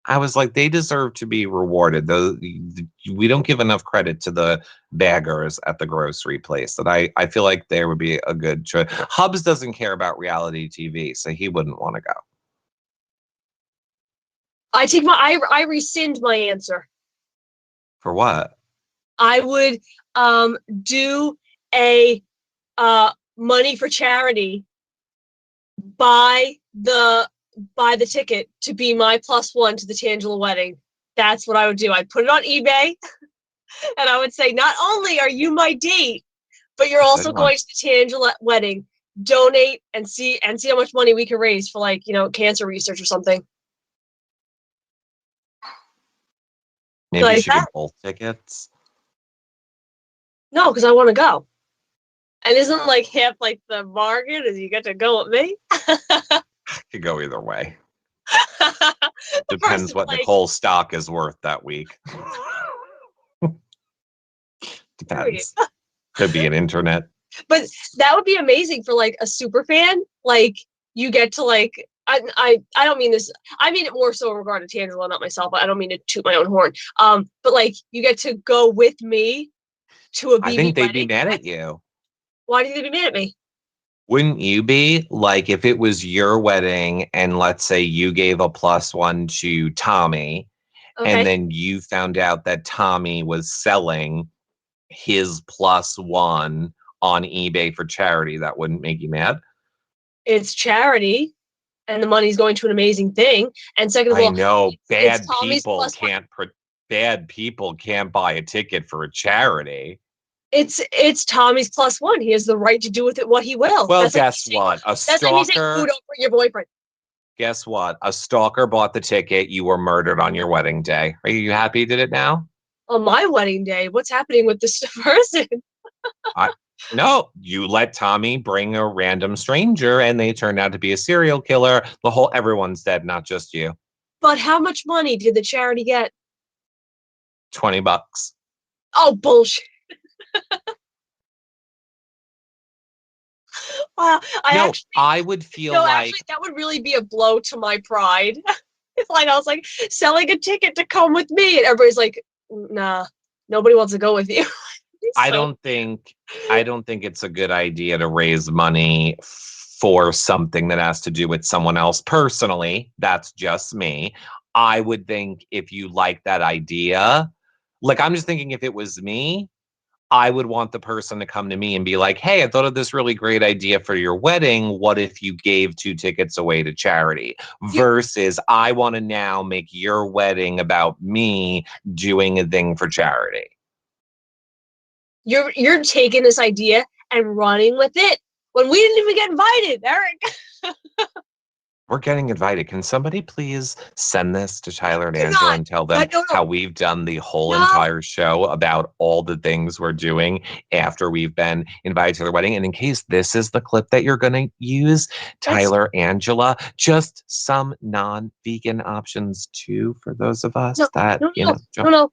I was like, they deserve to be rewarded. We don't give enough credit to the baggers at the grocery place. That I feel like there would be a good choice. Hubs doesn't care about reality TV, so he wouldn't want to go. I rescind my answer. For what? I would do a money for charity, buy the ticket to be my plus one to the Tangela wedding. That's what I would do. I'd put it on eBay and I would say, not only are you my date, but you're also going to the Tangela wedding. Donate and see how much money we can raise for like, cancer research or something. Maybe you should get both tickets. No, because I want to go. And isn't like half like the bargain is you get to go with me? Could go either way. Depends what Nicole's stock is worth that week. Depends. Could be an internet. But that would be amazing for like a super fan. Like you get to like I don't mean this. I mean it more so in regard to Tangela, not myself. I don't mean to toot my own horn. But like you get to go with me to a BB I think they'd wedding. be mad at you. Why do they be mad at me? Wouldn't you be? Like if it was your wedding and let's say you gave a plus one to Tommy, and then you found out that Tommy was selling his plus one on eBay for charity, that wouldn't make you mad? It's charity and the money's going to an amazing thing. And second of all, I know bad bad people can't buy a ticket for a charity. It's Tommy's plus one. He has the right to do with it what he will. Well, guess what? That's like me saying food over your boyfriend. Guess what? A stalker bought the ticket. You were murdered on your wedding day. Are you happy you did it now? On my wedding day? What's happening with this person? No, you let Tommy bring a random stranger and they turned out to be a serial killer. Everyone's dead, not just you. But how much money did the charity get? $20. Oh, bullshit. Wow. I would feel like actually, that would really be a blow to my pride. Like I was like selling a ticket to come with me, and everybody's like, "Nah, nobody wants to go with you." I don't think it's a good idea to raise money for something that has to do with someone else. Personally, that's just me. I would think if you like that idea, like I'm just thinking if it was me, I would want the person to come to me and be like, "Hey, I thought of this really great idea for your wedding. What if you gave 2 tickets away to charity?" Versus I want to now make your wedding about me doing a thing for charity. You're taking this idea and running with it when we didn't even get invited, Eric. We're getting invited. Can somebody please send this to Tyler and Angela and tell them how we've done the whole entire show about all the things we're doing after we've been invited to their wedding? And in case this is the clip that you're going to use, Tyler, Angela, just some non-vegan options too for those of us No.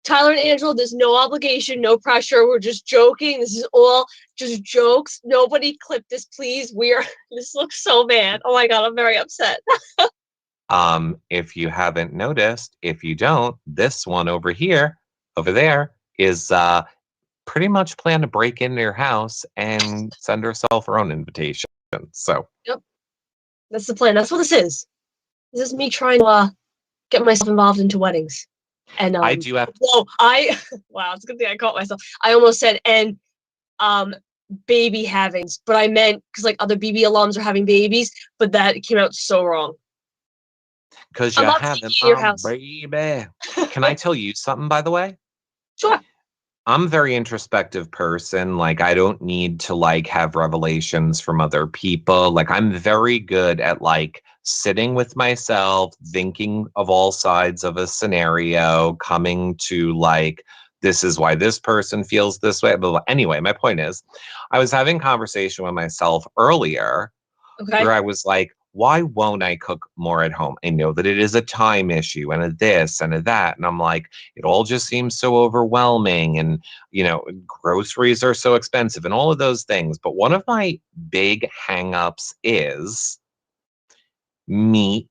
Tyler and Angela, there's no obligation, no pressure. We're just joking. This is all just jokes. Nobody clip this, please. This looks so bad. Oh my God, I'm very upset. If you haven't noticed, if you don't, this one over there is pretty much plan to break into your house and send herself her own invitation. So yep, that's the plan. That's what this is. This is me trying to get myself involved into weddings. And I do have well, wow, it's a good thing I caught myself. I almost said um baby havings, but I meant because like other BB alums are having babies, but that came out so wrong. because I'm you not have sneaking them in your on, house. baby. Can I tell you something, by the way? Sure. I'm a very introspective person. Like, I don't need to like have revelations from other people. Like, I'm very good at like sitting with myself, thinking of all sides of a scenario, coming to like, this is why this person feels this way. Blah, blah. Anyway, my point is, I was having a conversation with myself earlier Okay. where I was like, why won't I cook more at home? I know that it is a time issue and a this and a that. And I'm like, it all just seems so overwhelming. And, groceries are so expensive and all of those things. But one of my big hangups is meat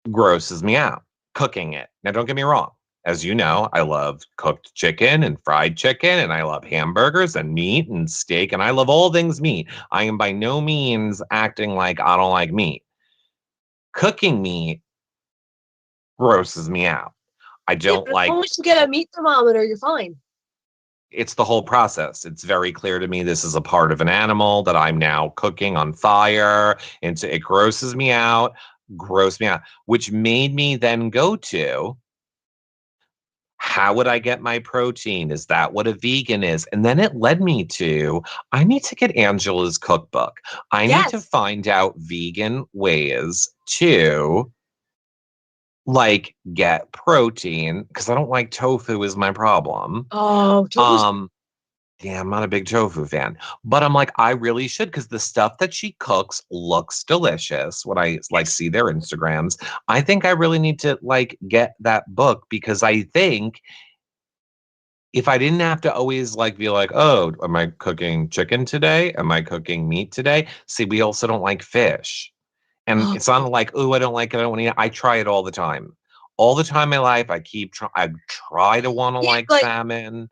grosses me out, cooking it. Now, don't get me wrong. As you know, I love cooked chicken and fried chicken, and I love hamburgers and meat and steak, and I love all things meat. I am by no means acting like I don't like meat. Cooking meat grosses me out. I Yeah, don't but as like long as you get a meat thermometer, you're fine. it's the whole process. It's very clear to me this is a part of an animal that I'm now cooking on fire. And so it grosses me out, which made me then go to how would I get my protein? Is that what a vegan is? And then it led me to I need to get Angela's cookbook. I need to Yes. find out vegan ways to like get protein because I don't like tofu is my problem. Oh, tofu's Um yeah, I'm not a big tofu fan, but I'm like I really should because the stuff that she cooks looks delicious when I like yes. see their Instagrams. I think I really need to like get that book because I think if I didn't have to always like be like, oh, am I cooking chicken today? Am I cooking meat today? See, we also don't like fish. And Oh, it's not like, oh, I don't like it. I don't want to eat it. I try it all the time. All the time in my life, I try to want to yeah, like but salmon.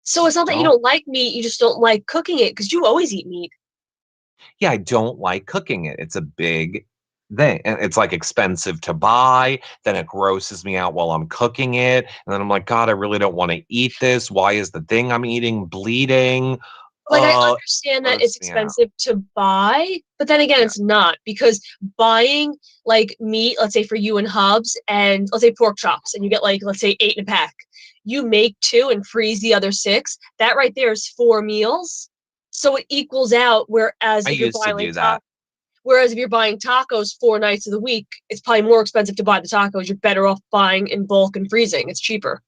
so it's not that you Don't don't like meat, you just don't like cooking it because you always eat meat. Yeah, I don't like cooking it. It's a big thing. And it's like expensive to buy. Then it grosses me out while I'm cooking it. And then I'm like, God, I really don't want to eat this. Why is the thing I'm eating bleeding? Like I Oh, understand that it's gross me out. expensive to buy, but then again, Yeah. it's not because buying like meat, let's say for you and Hubs, and let's say pork chops, and you get like let's say 8 in a pack. You make 2 and freeze the other 6. That right there is 4 meals, so it equals out. I used to do that. Whereas if you're buying tacos 4 nights of the week, it's probably more expensive to buy the tacos. You're better off buying in bulk and freezing. It's cheaper.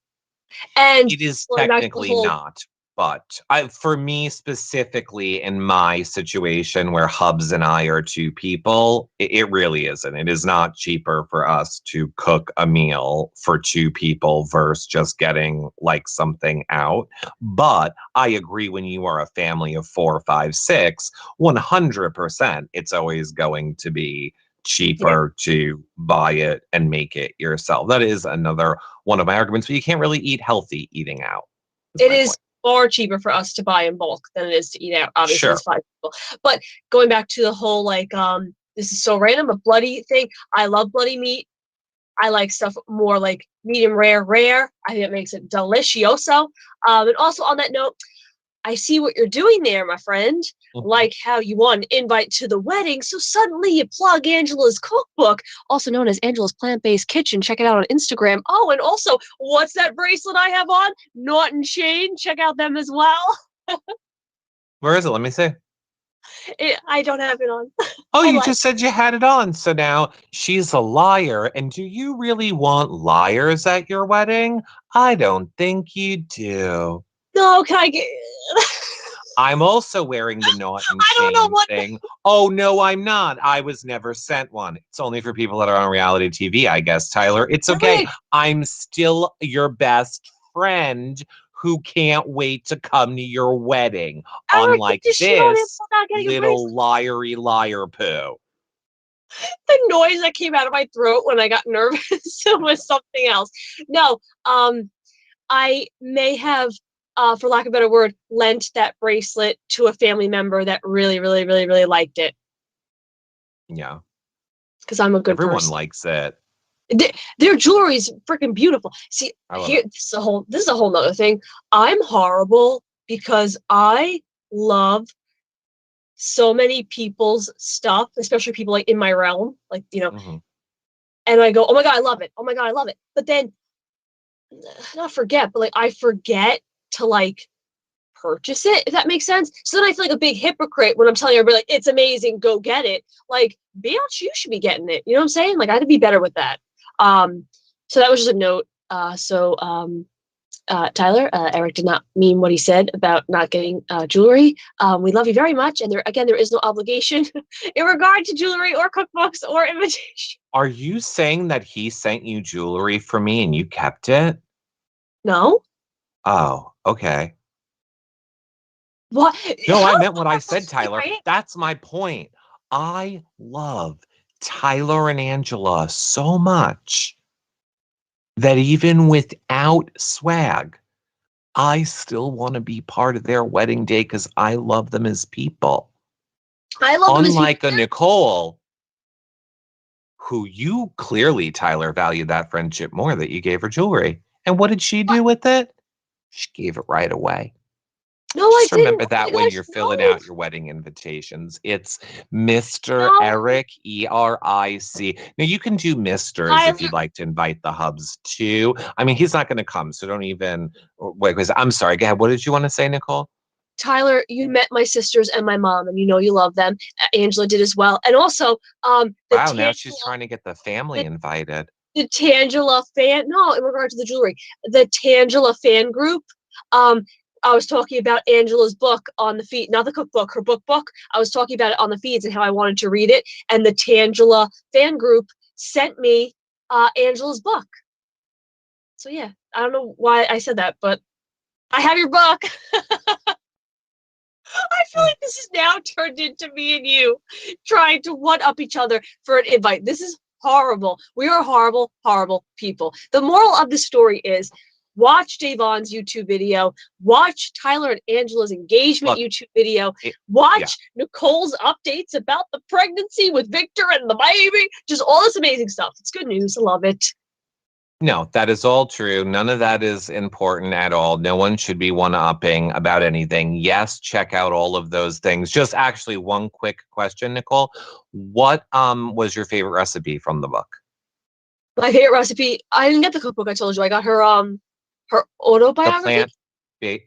And It is going back to the technically whole not, but for me specifically in my situation where Hubs and I are two people, it really isn't. It is not cheaper for us to cook a meal for two people versus just getting like something out. But I agree when you are a family of 4, 5, 6, 100%, it's always going to be yeah, cheaper to buy it and make it yourself. That is another one of my arguments, but you can't really eat healthy eating out, is it my is point. far cheaper for us to buy in bulk than it is to eat out. Obviously, Sure. it's 5 people. But going back to the whole like this is so random, a bloody thing. I love bloody meat. I like stuff more like medium rare. I think it makes it delicioso. And also on that note, I see what you're doing there, my friend. Mhm. Like how you won an invite to the wedding, so suddenly you plug Angela's cookbook, also known as Angela's Plant Based Kitchen. Check it out on Instagram. Oh, and also, what's that bracelet I have on? Naught and Shane. Check out them as well. Where is it? Let me see. I don't have it on. Oh, I you like. just said you had it on. So now she's a liar. And do you really want liars at your wedding? I don't think you do. No, can I get? I'm also wearing the Naught and I don't know Shame what. thing. Oh, no, I'm not. I was never sent one. It's only for people that are on reality TV, I guess, Tyler. It's okay. Eric, I'm still your best friend who can't wait to come to your wedding, Eric, you unlike just shit on him this for not getting a little bracelet. liary liar poo. The noise that came out of my throat when I got nervous was something else. No, I may have, for lack of a better word, lent that bracelet to a family member that really, really, really, really liked it Yeah, because I'm a good everyone person. likes it. Their jewelry is freaking beautiful. See, I love here it. this is a whole nother thing. I'm horrible because I love so many people's stuff, especially people like in my realm, like Hmm. and I go, oh my god, I love it. Oh my god, I love it. But then not forget, but like I forget to like purchase it, if that makes sense. So then I feel like a big hypocrite when I'm telling everybody like it's amazing, go get it. Like, bitch, you should be getting it. You know what I'm saying? Like I had to be better with that. Um, so that was just a note. Tyler, Eric did not mean what he said about not getting jewelry. We love you very much, and there is no obligation in regard to jewelry or cookbooks or invitation. Are you saying that he sent you jewelry for me and you kept it? No, Oh, okay. what? No, How I is meant what I said, that Tyler. right? That's my point. I love Tyler and Angela so much that even without swag, I still want to be part of their wedding day because I love them as people. I love them as people. Unlike a Nicole, who you clearly, Tyler, valued that friendship more that you gave her jewelry. And what did she do with it? She gave it right away. No, I Just didn't. remember Oh my that when gosh, you're filling no, out your wedding invitations. It's Mr. no, Eric, ERIC. Now, you can do Misters if Tyler. you'd like to invite the hubs too. I mean, he's not going to come, so don't even wait. Because I'm sorry. Go ahead. What did you want to say, Nicole? Tyler, you met my sisters and my mom, and you know you love them. Angela did as well, and also Wow, now she's trying to get the family the, invited. the Tangela fan. No, in regard to the jewelry, the Tangela fan group. Um, I was talking about Angela's book on the feed, not the cookbook, her book. I was talking about it on the feeds and how I wanted to read it, and the Tangela fan group sent me Angela's book. So yeah, I don't know why I said that, but I have your book. I feel like this is now turned into me and you trying to one up each other for an invite. This is horrible. We are horrible, horrible people. The moral of the story is watch Davon's YouTube video, watch Tyler and Angela's engagement Look, YouTube video, yeah. watch Nicole's updates about the pregnancy with Victor and the baby. Just all this amazing stuff. It's good news. I love it. No, that is all true. None of that is important at all. No one should be one-upping about anything. Yes, check out all of those things. Just actually one quick question, Nicole. What was your favorite recipe from the book? My favorite recipe. I didn't get the cookbook. I told you. I got her The autobiography. plant-based.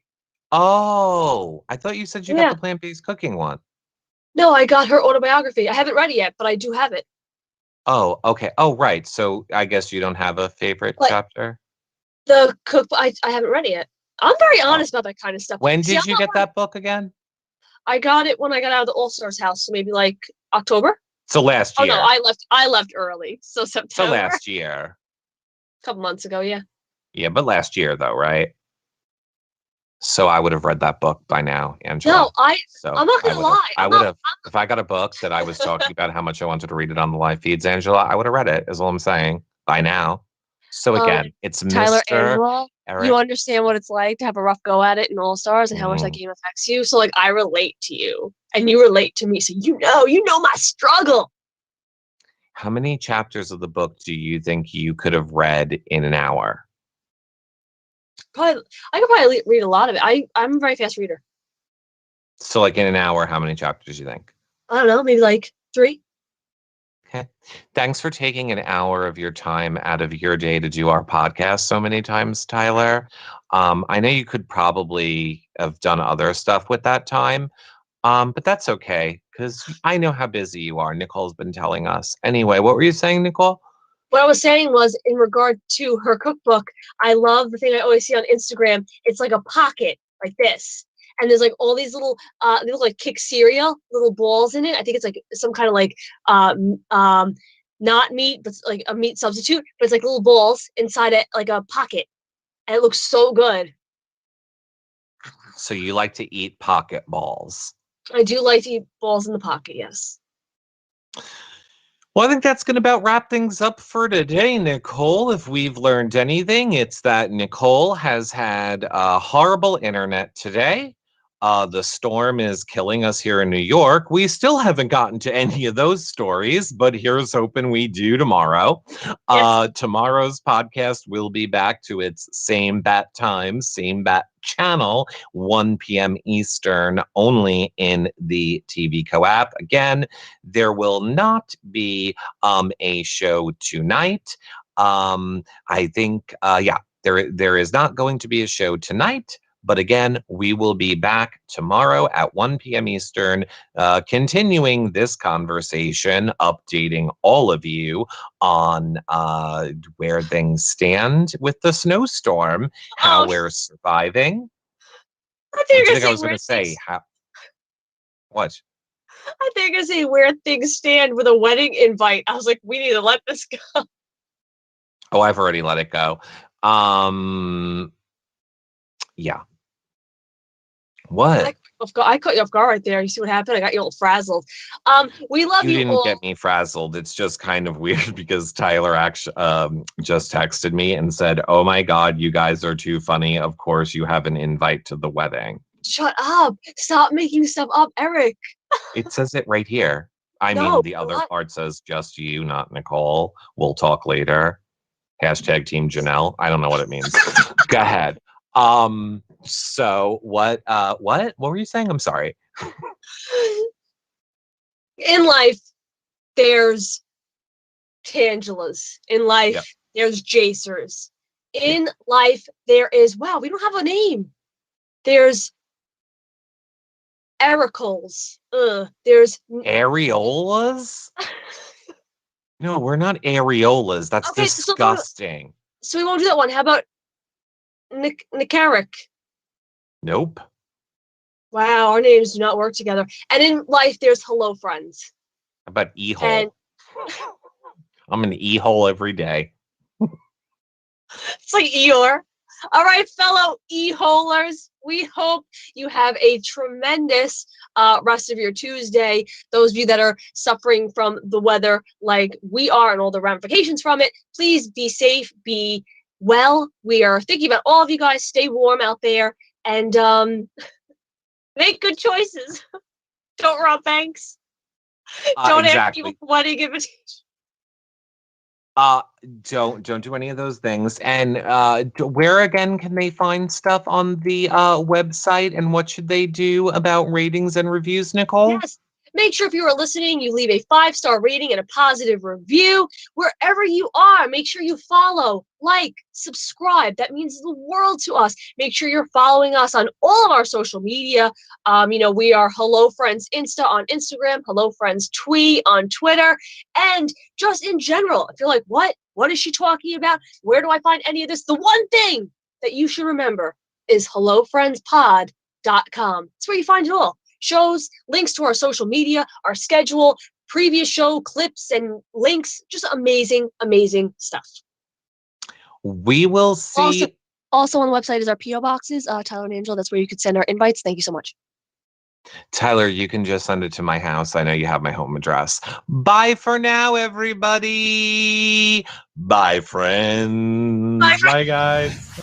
Oh, I thought you said you got Yeah. the plant-based cooking one. No, I got her autobiography. I haven't read it yet, but I do have it. Oh, okay. Oh, right. So I guess you don't have a favorite Like chapter? the cookbook, I haven't read it yet. I'm very Oh. honest about that kind of stuff. When See, I'm did you not get one. that book again? I got it when I got out of the All Stars house, so maybe like October. So last Oh no, year. I left early, so So September. last year. A couple months ago, yeah. Yeah, but last year though, right? So I would have read that book by now, No, Angela. I'm So not gonna lie. I would have, if I got a book that I was talking about how much I wanted to read it on the live feeds, Angela, I would have read it, is all I'm saying, by now. So um again, it's Tyler, Mr. Angela, you Eric. understand what it's like to have a rough go at it in All Stars and how much that Mm. game affects you. So like I relate to you and you relate to me. So you know my struggle. How many chapters of the book do you think you could have read in an hour? Probably I could probably read a lot of it. I'm a very fast reader. So like in an hour, how many chapters do you think? I don't know, maybe like 3. Okay. Thanks for taking an hour of your time out of your day to do our podcast so many times, Tyler. I know you could probably have done other stuff with that time, but that's okay because I know how busy you are. Nicole's been telling us. Anyway, what were you saying, Nicole? What I was saying was in regard to her cookbook, I love the thing I always see on Instagram. It's like a pocket like this. And there's like all these little they look like kick cereal, little balls in it. I think it's like some kind of like not meat, but like a meat substitute, but it's like little balls inside it, like a pocket. And it looks so good. So you like to eat pocket balls. I do like to eat balls in the pocket, yes. Well, I think that's going to about wrap things up for today, Nicole. If we've learned anything, it's that Nicole has had horrible internet today. the storm is killing us here in New York. We still haven't gotten to any of those stories, but here's hoping we do tomorrow. Yes. Tomorrow's podcast will be back to its same bat time, same bat channel, 1 p.m. Eastern, only in the TV Co app. Again, there will not be a show tonight. I think, there is not going to be a show tonight. But again, we will be back tomorrow at 1 p.m. Eastern, continuing this conversation, updating all of you on where things stand with the snowstorm, how Oh, we're surviving. I What think you're do you gonna think I say was going where to say? things. What? I think you're gonna say where things stand with a wedding invite. I was like, we need to let this go. Oh, I've already let it go. Yeah. What? I caught you off guard right there. You see what happened? I got you all frazzled. We love You you didn't all. get me frazzled. It's just kind of weird because Tyler actually just texted me and said, "Oh my God, you guys are too funny. Of course, you have an invite to the wedding." Shut up! Stop making stuff up, Eric. It says it right here. I mean, No, the you're other not. part says just you, not Nicole. We'll talk later. Hashtag Team Janelle. I don't know what it means. Go ahead. So what were you saying? I'm sorry. In life, there's Tangelas. In life, Yep. there's Jacers. Yep. In life, there is wow. We don't have a name. There's Ericles. There's Areolas? No, we're not areolas. That's okay. disgusting. So we won't do that one. How about Nicaric? Nope. Wow, our names do not work together. And in life, there's hello friends. How about And e-hole? I'm an e-hole every day. it's like Eeyore. All right, fellow e-holers, we hope you have a tremendous rest of your Tuesday. Those of you that are suffering from the weather like we are and all the ramifications from it, please be safe, be well. We are thinking about all of you guys. Stay warm out there and make good choices. Don't rob banks. Don't ask people Exactly. for wedding invitations. Don't do any of those things. And where again can they find stuff on the website? And what should they do about ratings and reviews, Nicole? Yes. Make sure if you are listening, you leave a 5-star rating and a positive review. Wherever you are, make sure you follow, like, subscribe. That means the world to us. Make sure you're following us on all of our social media. We are Hello Friends Insta on Instagram, Hello Friends Tweet on Twitter, and just in general, if you're like, what? What is she talking about? Where do I find any of this? The one thing that you should remember is hellofriendspod.com. It's where you find it all. Shows, links to our social media, our schedule, previous show clips and links. Just amazing, amazing stuff. We will see. Also on the website is our PO boxes, Tyler and Angel. That's where you could send our invites. Thank you so much. Tyler, you can just send it to my house. I know you have my home address. Bye for now, everybody. Bye, friends. Bye. Bye, guys.